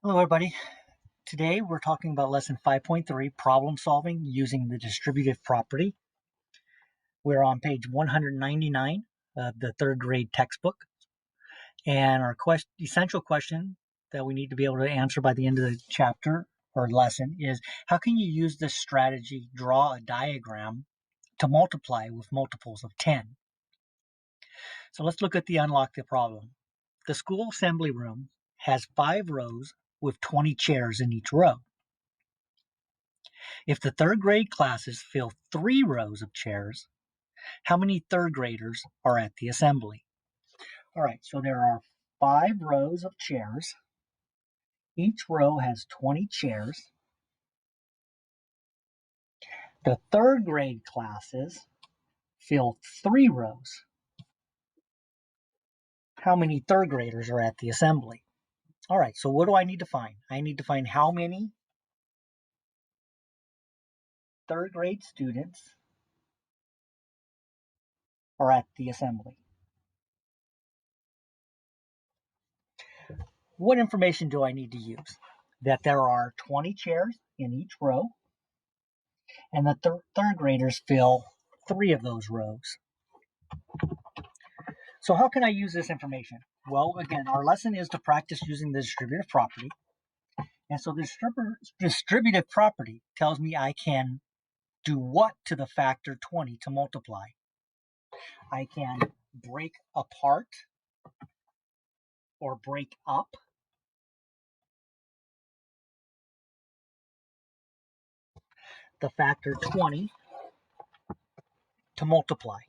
Hello, everybody. Today we're talking about lesson 5.3, problem solving using the distributive property. We're on page 199 of the third grade textbook. And our essential question that we need to be able to answer by the end of the chapter or lesson is, how can you use this strategy, draw a diagram to multiply with multiples of 10? So let's look at unlock the problem. The school assembly room has 5 rows with 20 chairs in each row. If the third grade classes fill 3 rows of chairs, how many third graders are at the assembly? All right, so there are 5 rows of chairs. Each row has 20 chairs. The third grade classes fill 3 rows. How many third graders are at the assembly? All right, so what do I need to find? I need to find how many third grade students are at the assembly. What information do I need to use? That there are 20 chairs in each row, and the third graders fill 3 of those rows. So how can I use this information? Well, again, our lesson is to practice using the distributive property. And so the distributive property tells me I can do what to the factor 20 to multiply. I can break apart or break up the factor 20 to multiply.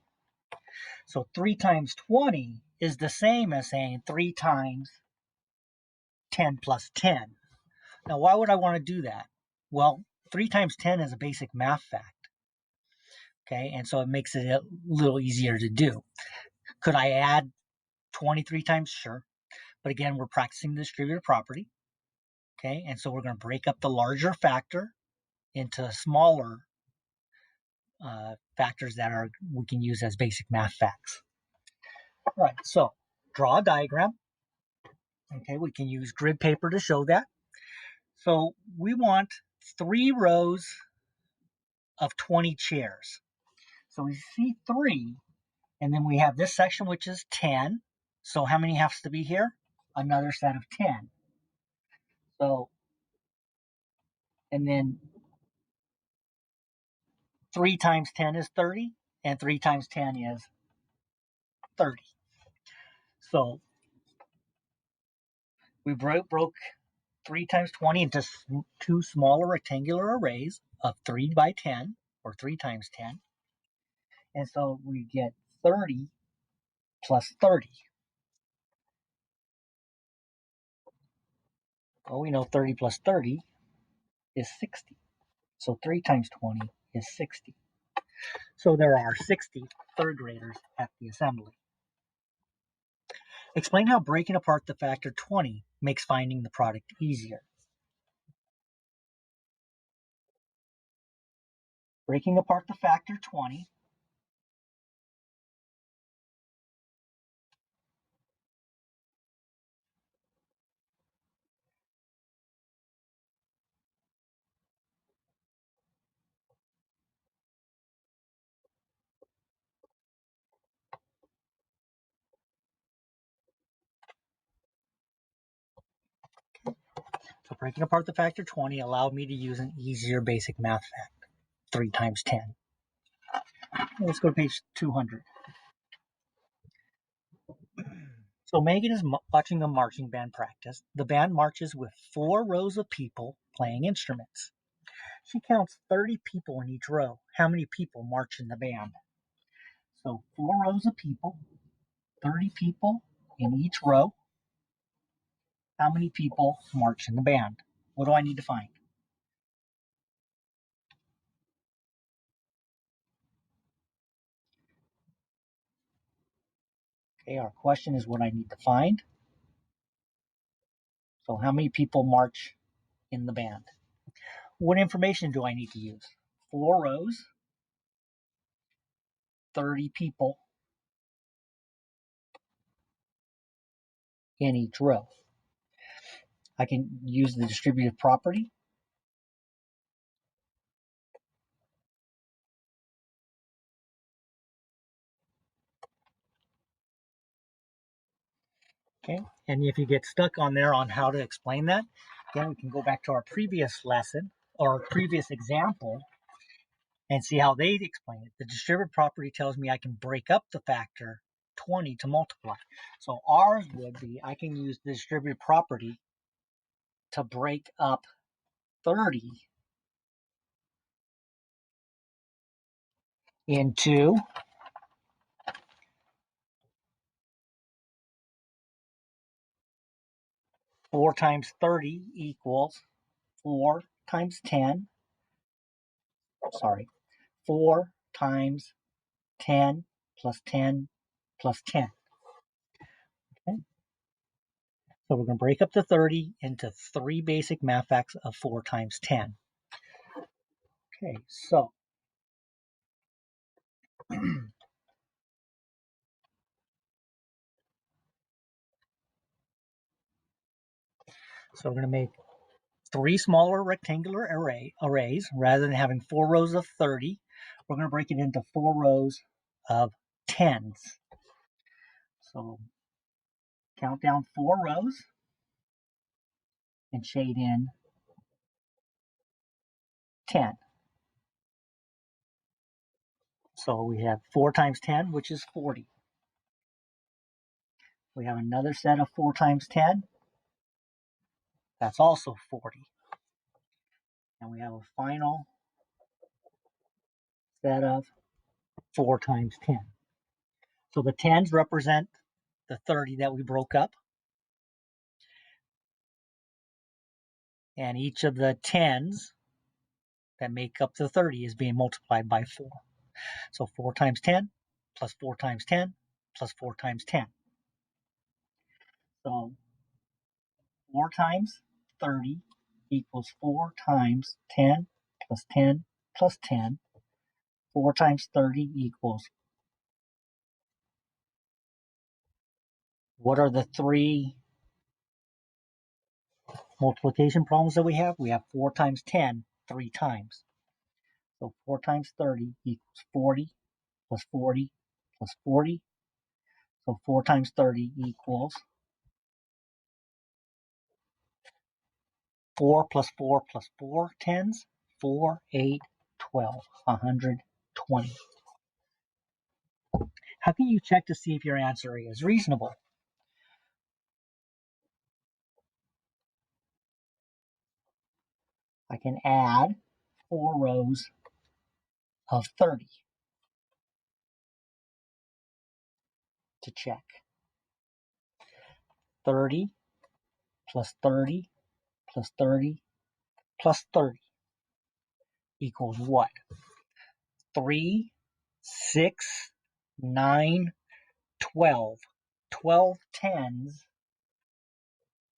So 3 times 20 is the same as saying 3 times 10 plus 10. Now, why would I want to do that? Well, 3 times 10 is a basic math fact. Okay, and so it makes it a little easier to do. Could I add 23 times? Sure. But again, we're practicing the distributive property. Okay, and so we're going to break up the larger factor into smaller factors that we can use as basic math facts. All right, so draw a diagram. Okay, we can use grid paper to show that. So we want 3 rows of 20 chairs. So we see 3, and then we have this section, which is 10. So how many has to be here? Another set of 10. So, and then 3 times 10 is 30, and 3 times 10 is 30. So we broke 3 times 20 into 2 smaller rectangular arrays of 3 by 10, or 3 times 10. And so we get 30 plus 30. Well, we know 30 plus 30 is 60. So 3 times 20 is 60. So there are 60 third graders at the assembly. Explain how breaking apart the factor 20 makes finding the product easier. Breaking apart the factor 20 So breaking apart the factor 20 allowed me to use an easier basic math fact, 3 times 10. Let's go to page 200. So Megan is watching a marching band practice. The band marches with 4 rows of people playing instruments. She counts 30 people in each row. How many people march in the band? So 4 rows of people, 30 people in each row. How many people march in the band? What do I need to find? Okay, our question is what I need to find. So how many people march in the band? What information do I need to use? 4 rows, 30 people in each row. I can use the distributive property. Okay, and if you get stuck on there on how to explain that, then we can go back to our previous lesson or previous example and see how they explain it. The distributive property tells me I can break up the factor 20 to multiply. So ours would be, I can use the distributive property to break up 30 into 4 times 30 equals 4 times 10. Sorry, 4 times 10 plus 10 plus 10. Okay? So we're going to break up the 30 into 3 basic math facts of 4 times 10. Okay, so we're going to make 3 smaller rectangular arrays. Rather than having 4 rows of 30, we're going to break it into 4 rows of 10s. So count down 4 rows and shade in 10. So we have 4 times 10, which is 40. We have another set of 4 times 10. That's also 40. And we have a final set of 4 times 10. So the 10s represent the 30 that we broke up. And each of the 10s that make up the 30 is being multiplied by 4. So 4 times 10 plus 4 times 10 plus 4 times 10. So 4 times 30 equals 4 times 10 plus 10 plus 10. 4 times 30 equals, what are the 3 multiplication problems that we have? We have 4 times 10 3 times. So 4 times 30 equals 40 plus 40 plus 40. So 4 times 30 equals 4 plus 4 plus 4 tens, 4, 8, 12, 120. How can you check to see if your answer is reasonable? I can add 4 rows of 30 to check. 30 plus 30 plus 30 plus 30 equals what? 3, 6, 9, 12. 12 tens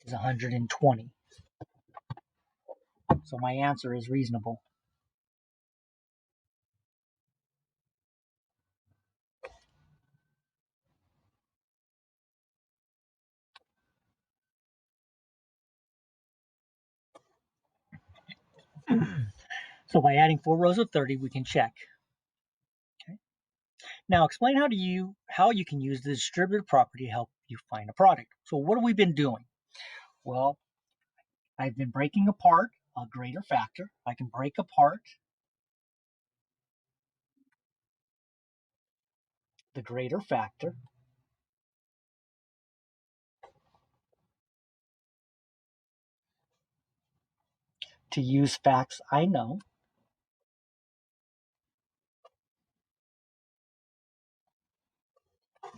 is 120. So my answer is reasonable. So by adding 4 rows of 30, we can check. Okay. Now explain how you can use the distributive property to help you find a product. So what have we been doing? Well, I've been breaking apart a greater factor. I can break apart the greater factor to use facts I know.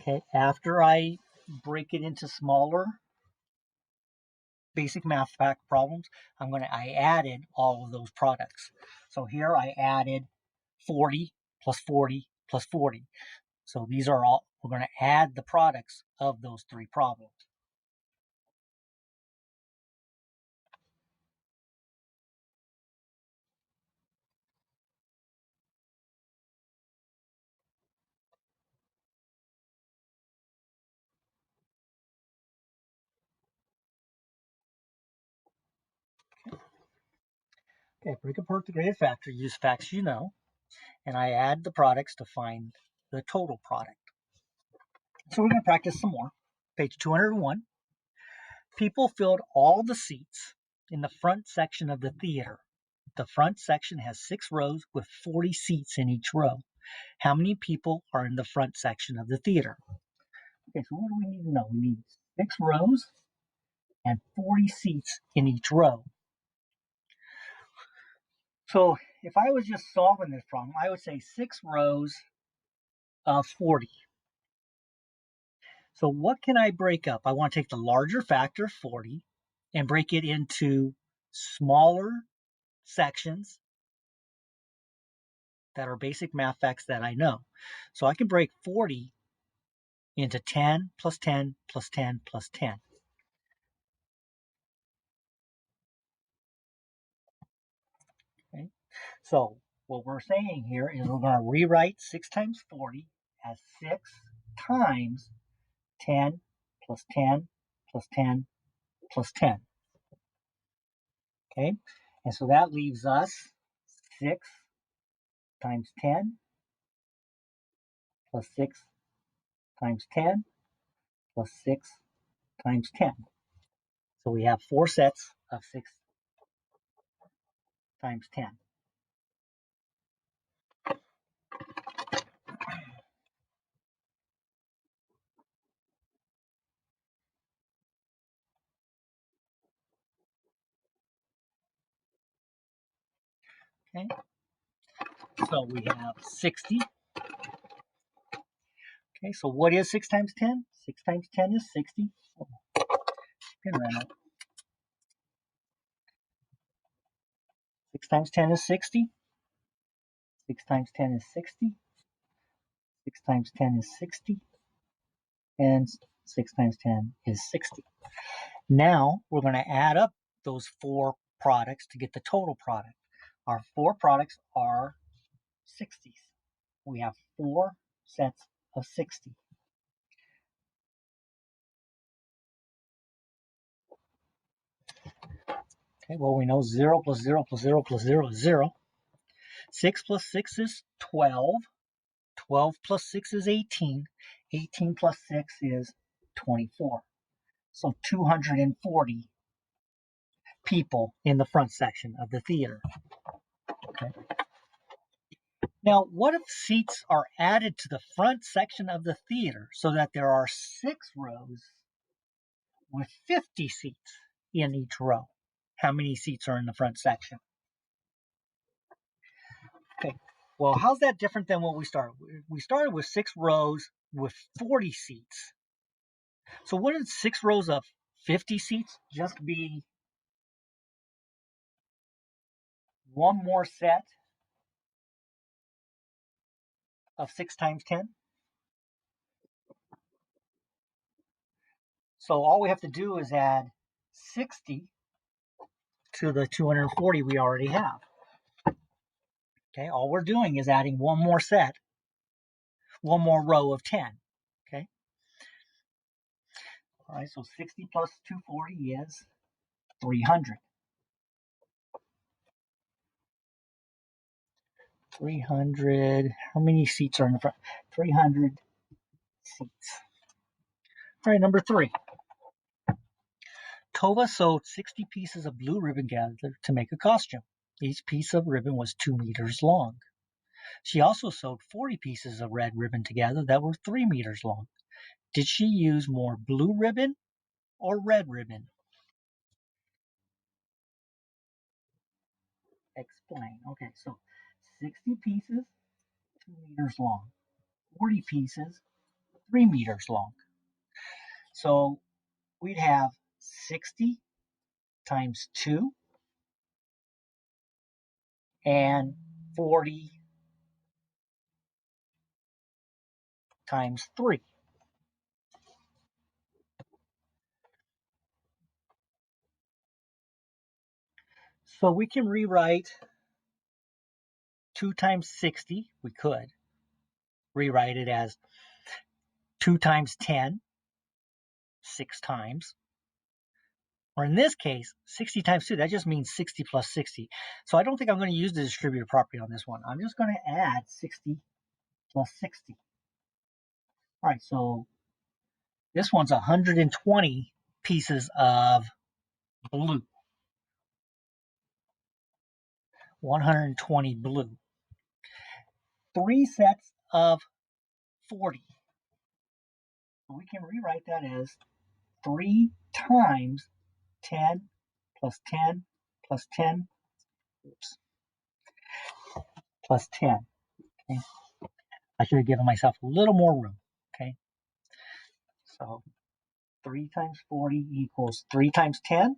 Okay, after I break it into smaller basic math fact problems, I added all of those products. So here I added 40 plus 40 plus 40. So these are all, we're going to add the products of those 3 problems. Okay, break apart the graded factor, use facts you know, and I add the products to find the total product. So we're going to practice some more. Page 201. People filled all the seats in the front section of the theater. The front section has 6 rows with 40 seats in each row. How many people are in the front section of the theater? Okay, so what do we need to know? We need 6 rows and 40 seats in each row. So if I was just solving this problem, I would say 6 rows of 40. So what can I break up? I want to take the larger factor, 40, and break it into smaller sections that are basic math facts that I know. So I can break 40 into 10 plus 10 plus 10 plus 10. Okay? So what we're saying here is we're going to rewrite 6 times 40 as 6 times 10 plus 10 plus 10 plus 10. Okay? And so that leaves us 6 times 10 plus 6 times 10 plus 6 times 10. So we have 4 sets of 6 times 10. Okay? So we have 60. Okay, so what is 6 times 10? 6 times 10 is 60. Oh, pin ran out. 6 times 10 is 60. 6 times 10 is 60. 6 times 10 is 60. And 6 times 10 is 60. Now we're going to add up those 4 products to get the total product. Our 4 products are 60s. We have 4 sets of 60. Okay, well, we know 0 plus 0 plus 0 plus 0 is 0. 6 plus 6 is 12. 12 plus 6 is 18. 18 plus 6 is 24. So 240 people in the front section of the theater. Okay. Now, what if seats are added to the front section of the theater so that there are 6 rows with 50 seats in each row? How many seats are in the front section? Okay, well, how's that different than what we started with? We started with 6 rows with 40 seats. So wouldn't 6 rows of 50 seats just be one more set of 6 times 10? So all we have to do is add 60 to the 240 we already have. Okay, all we're doing is adding one more set, one more row of 10. Okay, all right, so 60 plus 240 is 300. 300, how many seats are in the front? 300 seats. All right, number 3. Tova sewed 60 pieces of blue ribbon together to make a costume. Each piece of ribbon was 2 meters long. She also sewed 40 pieces of red ribbon together that were 3 meters long. Did she use more blue ribbon or red ribbon? Explain. Okay, so 60 pieces, 2 meters long. 40 pieces, 3 meters long. So we'd have 60 times 2 and 40 times 3. So we can rewrite 2 times 60. We could rewrite it as 2 times 10, 6 times. Or in this case, 60 times 2, that just means 60 plus 60. So I don't think I'm going to use the distributive property on this one. I'm just going to add 60 plus 60. All right, so this one's 120 pieces of blue. 120 blue. 3 sets of 40. So we can rewrite that as 3 times 10 plus 10 plus 10, oops, plus 10. Okay. I should have given myself a little more room. Okay. So 3 times 40 equals 3 times 10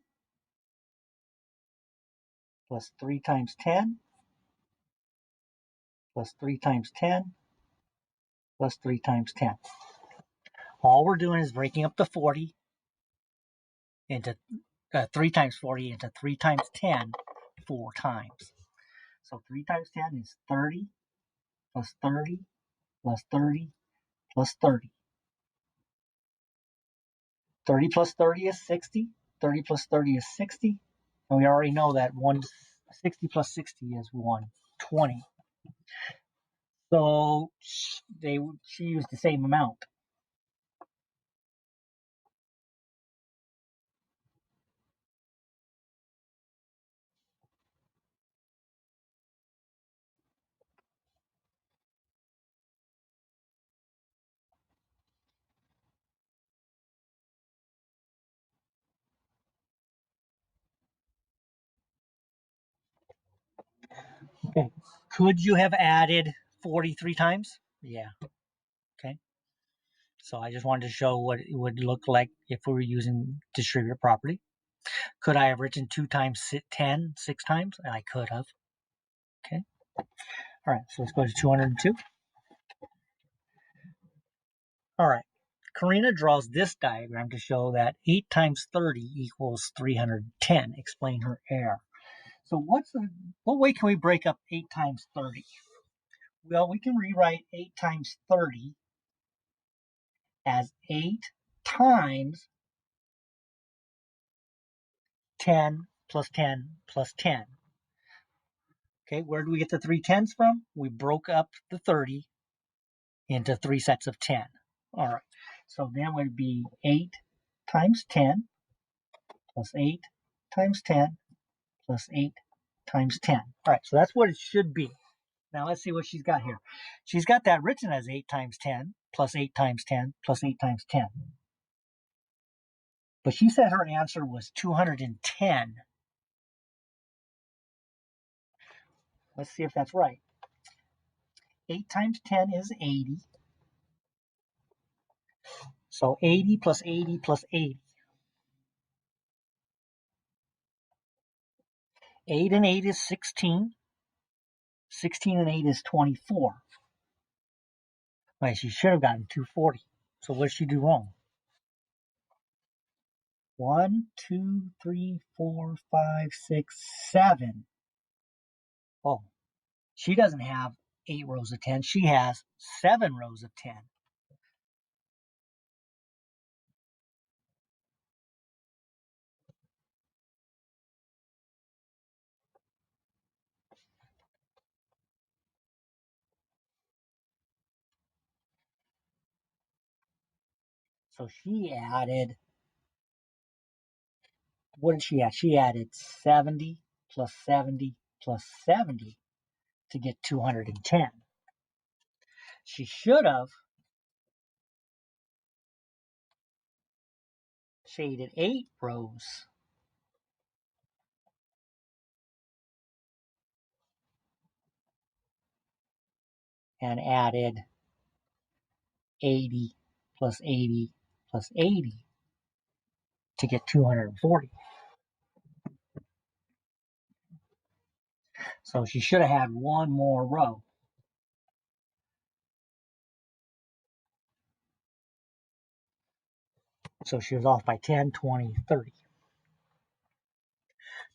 plus 3 times 10 plus 3 times 10 plus 3 times 10. All we're doing is breaking up the 40 into 3 times 40 into 3 times 10 4 times. So 3 times 10 is 30 plus 30 plus 30 plus 30. 30 plus 30 is 60. 30 plus 30 is 60. And we already know that 60 plus 60 is 120. So she used the same amount. Okay. Could you have added 43 times? Yeah. Okay. So I just wanted to show what it would look like if we were using distributive property. Could I have written 2 times 10 6 times? I could have. Okay. All right. So let's go to 202. All right. Karina draws this diagram to show that 8 times 30 equals 310. Explain her error. So what way can we break up 8 times 30? Well, we can rewrite 8 times 30 as 8 times 10 plus 10 plus 10. Okay, where do we get the 3 tens from? We broke up the 30 into 3 sets of 10. All right, so then would be 8 times 10 plus 8 times 10 plus 8 times 10. All right, so that's what it should be. Now let's see what she's got here. She's got that written as 8 times 10 plus 8 times 10 plus 8 times 10. But she said her answer was 210. Let's see if that's right. 8 times 10 is 80. So 80 plus 80 plus 80. 8 and 8 is 16. 16 and 8 is 24. Right, she should have gotten 240. So what did she do wrong? 1, 2, 3, 4, 5, 6, 7. Oh, she doesn't have 8 rows of 10. She has 7 rows of 10. So she added, what did she add? She added 70 plus 70 plus 70 to get 210. She should have shaded 8 rows and added 80 plus 80 plus 80 to get 240. So she should have had one more row. So she was off by 10, 20, 30.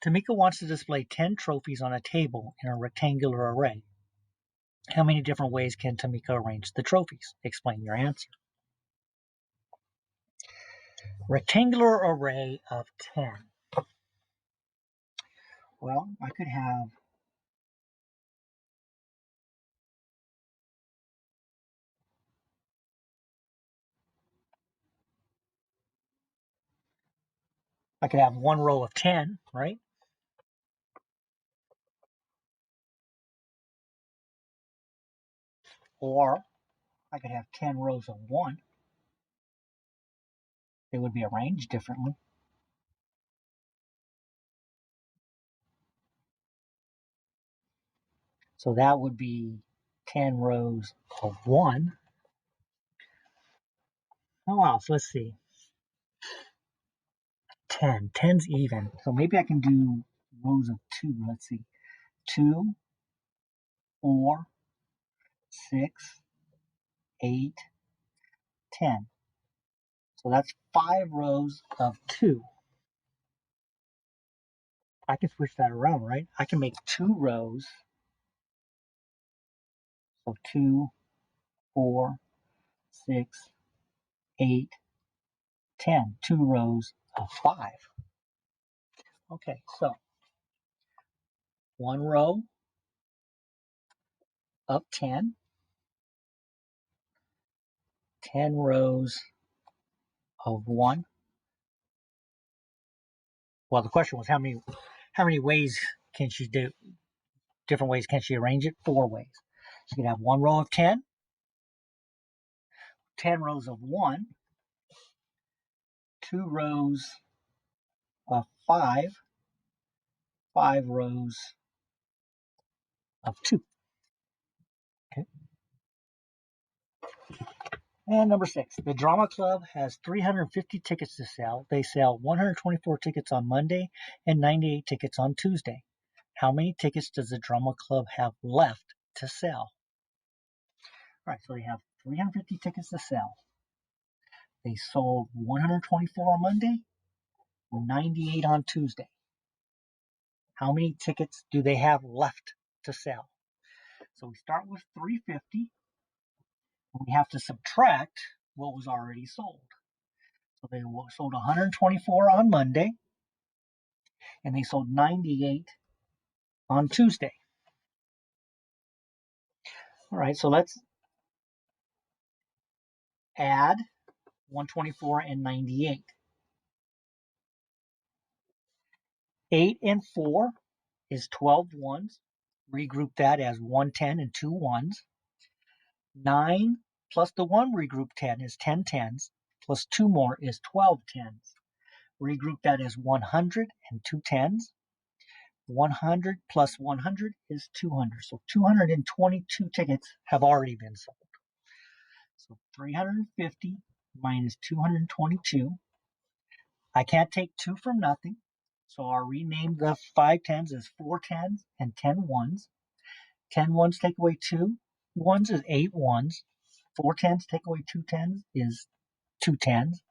Tamika wants to display 10 trophies on a table in a rectangular array. How many different ways can Tamika arrange the trophies? Explain your answer. Rectangular array of 10. Well, I could have one row of 10, right? Or I could have 10 rows of 1. They would be arranged differently. So that would be 10 rows of 1. Oh, wow. So let's see. 10. 10's even. So maybe I can do rows of 2. Let's see. 2, 4, 6, 8, 10. So that's 5 rows of 2. I can switch that around, right? I can make 2 rows. So 2, 4, 6, 8, 10. 2 rows of 5. Okay, so 1 row of 10. 10 rows of 1. Well, the question was how many ways can she do? Different ways can she arrange it? 4 ways. She could have 1 row of 10, 10 rows of 1, 2 rows of 5, 5 rows of 2. Okay. And number 6, the drama club has 350 tickets to sell. They sell 124 tickets on Monday and 98 tickets on Tuesday. How many tickets does the drama club have left to sell? All right, so they have 350 tickets to sell. They sold 124 on Monday, 98 on Tuesday. How many tickets do they have left to sell? So we start with 350, and we have to subtract what was already sold. So they sold 124 on Monday, and they sold 98 on Tuesday. All right, so let's add 124 and 98. 8 and 4 is 12 ones. Regroup that as 110 and 2 ones. 9 plus the 1 regroup 10 is 10 tens, plus 2 more is 12 tens. Regroup that as 100 and 2 tens. 100 plus 100 is 200. So 222 tickets have already been sold. So 350 minus 222. I can't take 2 from nothing. So I'll rename the 5 tens as 4 tens and 10 ones. 10 ones take away 2 ones is 8 ones. 4 tens take away 2 tens is 2 tens.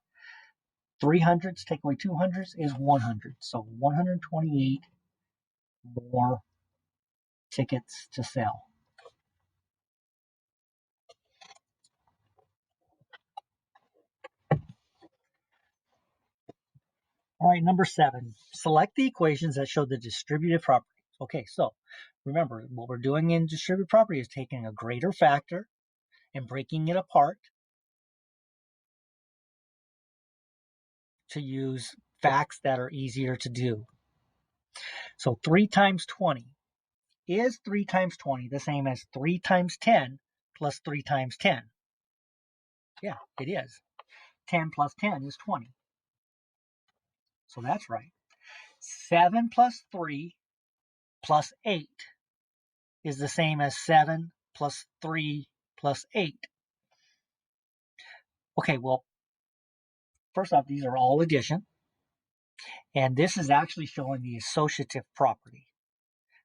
300s take away 200s is 100. So 128 more tickets to sell. All right, number 7. Select the equations that show the distributive property. Okay, so remember, what we're doing in distributive property is taking a greater factor and breaking it apart to use facts that are easier to do. So 3 times 20. Is 3 times 20 the same as 3 times 10 plus 3 times 10? Yeah, it is. 10 plus 10 is 20. So that's right. 7 plus 3 plus 8 is the same as 7 plus 3 plus 8. Okay, well, first off, these are all addition. And this is actually showing the associative property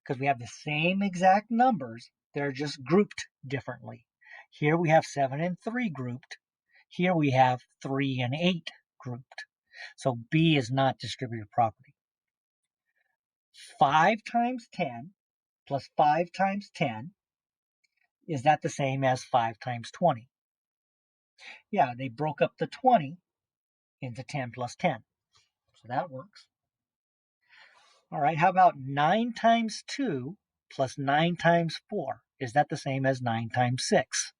because we have the same exact numbers. They're just grouped differently. Here we have 7 and 3 grouped. Here we have 3 and 8 grouped. So B is not distributive property. 5 times 10 plus 5 times 10, is that the same as 5 times 20? Yeah, they broke up the 20 into 10 plus 10. So that works. All right, how about 9 times 2 plus 9 times 4? Is that the same as 9 times 6?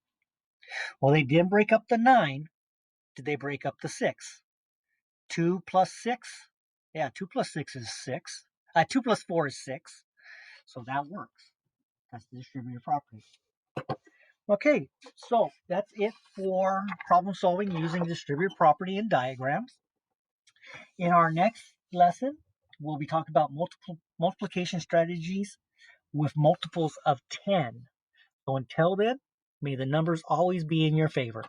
Well, they didn't break up the 9. Did they break up the 6? 2 plus 6? Yeah, 2 plus 6 is 6. 2 plus 4 is 6. So that works. That's the distributive property. Okay, so that's it for problem solving using distributive property in diagrams. In our next lesson, we'll be talking about multiplication strategies with multiples of 10. So until then, may the numbers always be in your favor.